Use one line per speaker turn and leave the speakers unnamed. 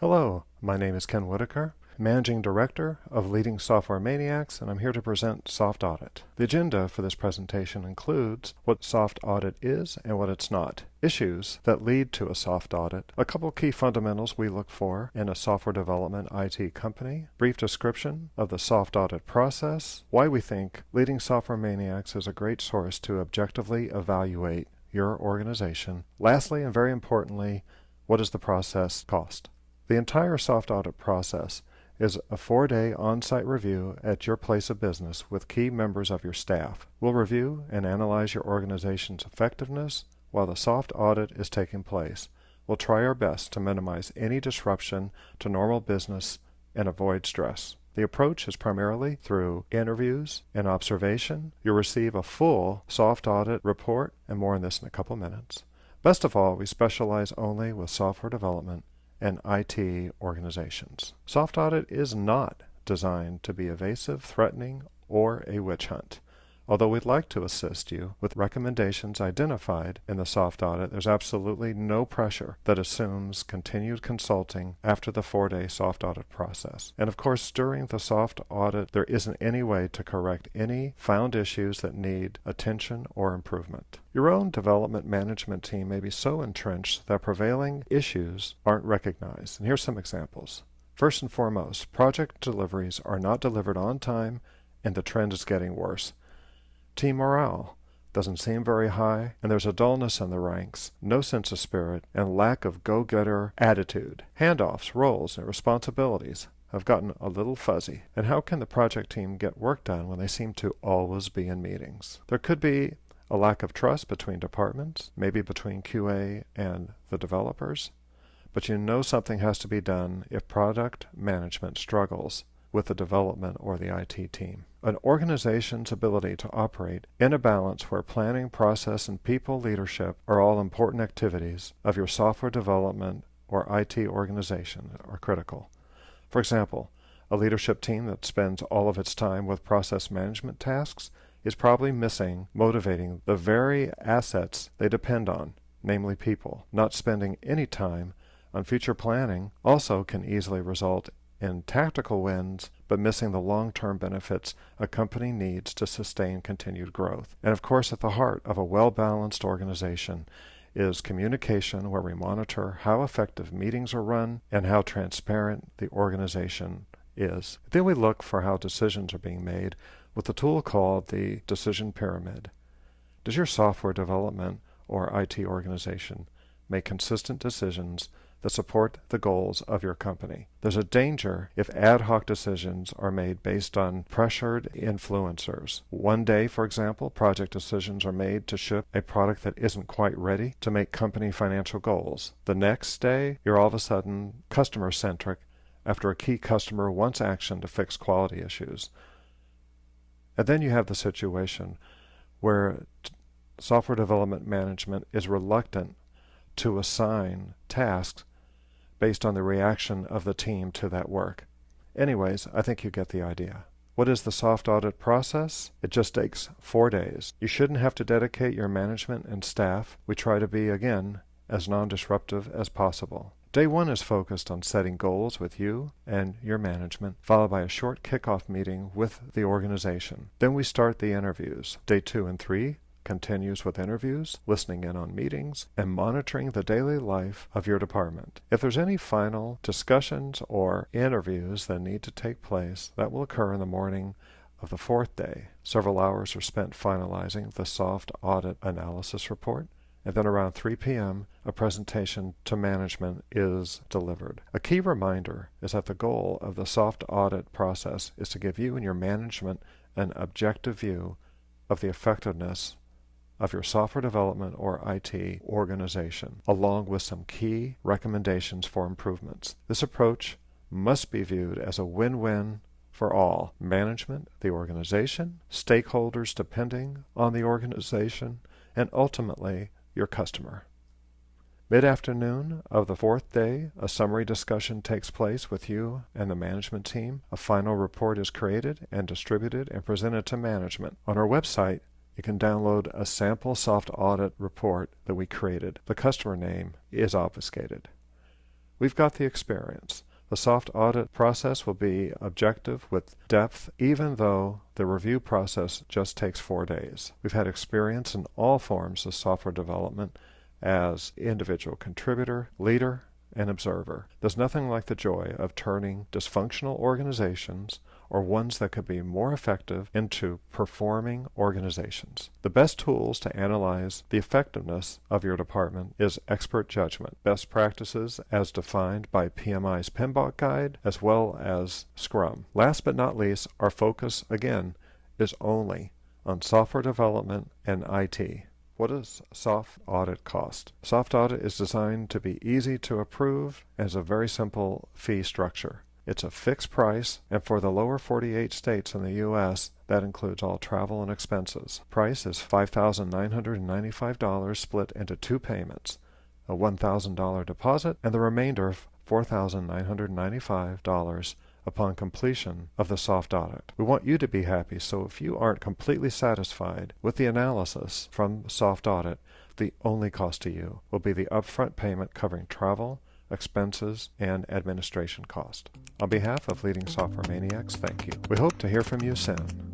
Hello, my name is Ken Whitaker, Managing Director of Leading Software Maniacs, and I'm here to present Soft-Audit. The agenda for this presentation includes what Soft-Audit is and what it's not, issues that lead to a soft audit, a couple key fundamentals we look for in a software development IT company, brief description of the Soft-Audit process, why we think Leading Software Maniacs is a great source to objectively evaluate your organization. Lastly, and very importantly, what does the process cost? The entire Soft-Audit process is a 4-day on-site review at your place of business with key members of your staff. We'll review and analyze your organization's effectiveness while the soft audit is taking place. We'll try our best to minimize any disruption to normal business and avoid stress. The approach is primarily through interviews and observation. You'll receive a full soft audit report, and more on this in a couple minutes. Best of all, we specialize only with software development and IT organizations. Soft audit is not designed to be evasive, threatening, or a witch hunt. Although we'd like to assist you with recommendations identified in the soft audit, there's absolutely no pressure that assumes continued consulting after the 4-day soft audit process. And of course, during the soft audit, there isn't any way to correct any found issues that need attention or improvement. Your own development management team may be so entrenched that prevailing issues aren't recognized. And here's some examples. First and foremost, project deliveries are not delivered on time, and the trend is getting worse. Team morale doesn't seem very high, and there's a dullness in the ranks, no sense of spirit, and lack of go-getter attitude. Handoffs, roles, and responsibilities have gotten a little fuzzy. And how can the project team get work done when they seem to always be in meetings? There could be a lack of trust between departments, maybe between QA and the developers, but you know something has to be done if product management struggles with the development or the IT team. An organization's ability to operate in a balance where planning, process, and people leadership are all important activities of your software development or IT organization are critical. For example, a leadership team that spends all of its time with process management tasks is probably missing motivating the very assets they depend on, namely people. Not spending any time on future planning also can easily result in tactical wins, but missing the long-term benefits a company needs to sustain continued growth. And of course, at the heart of a well-balanced organization is communication, where we monitor how effective meetings are run and how transparent the organization is. Then we look for how decisions are being made with a tool called the decision pyramid. Does your software development or IT organization make consistent decisions that support the goals of your company? There's a danger if ad hoc decisions are made based on pressured influencers. One day, for example, project decisions are made to ship a product that isn't quite ready to make company financial goals. The next day, you're all of a sudden customer-centric after a key customer wants action to fix quality issues. And then you have the situation where software development management is reluctant to assign tasks based on the reaction of the team to that work. Anyways, I think you get the idea. What is the soft audit process? It just takes 4 days. You shouldn't have to dedicate your management and staff. We try to be, again, as non-disruptive as possible. Day 1 is focused on setting goals with you and your management, followed by a short kickoff meeting with the organization. Then we start the interviews. Day 2 and 3 continues with interviews, listening in on meetings, and monitoring the daily life of your department. If there's any final discussions or interviews that need to take place, that will occur in the morning of the 4th day. Several hours are spent finalizing the soft audit analysis report, and then around 3 p.m., a presentation to management is delivered. A key reminder is that the goal of the soft audit process is to give you and your management an objective view of the effectiveness of your software development or IT organization, along with some key recommendations for improvements. This approach must be viewed as a win-win for all: management, the organization, stakeholders depending on the organization, and ultimately your customer. Mid-afternoon of the 4th day, a summary discussion takes place with you and the management team. A final report is created and distributed and presented to management. On our website, you can download a sample soft audit report that we created. The customer name is obfuscated. We've got the experience. The soft audit process will be objective with depth, even though the review process just takes 4 days. We've had experience in all forms of software development as individual contributor, leader, and observer. There's nothing like the joy of turning dysfunctional organizations, or ones that could be more effective, into performing organizations. The best tools to analyze the effectiveness of your department is expert judgment, best practices as defined by PMI's PMBOK guide, as well as Scrum. Last but not least, our focus, again, is only on software development and IT. What does soft audit cost? Soft audit is designed to be easy to approve and has a very simple fee structure. It's a fixed price, and for the lower 48 states in the U.S., that includes all travel and expenses. Price is $5,995 split into 2 payments, a $1,000 deposit and the remainder of $4,995 upon completion of the soft audit. We want you to be happy, so if you aren't completely satisfied with the analysis from soft audit, the only cost to you will be the upfront payment covering travel, expenses, and administration cost. On behalf of Leading Software Maniacs, thank you. We hope to hear from you soon.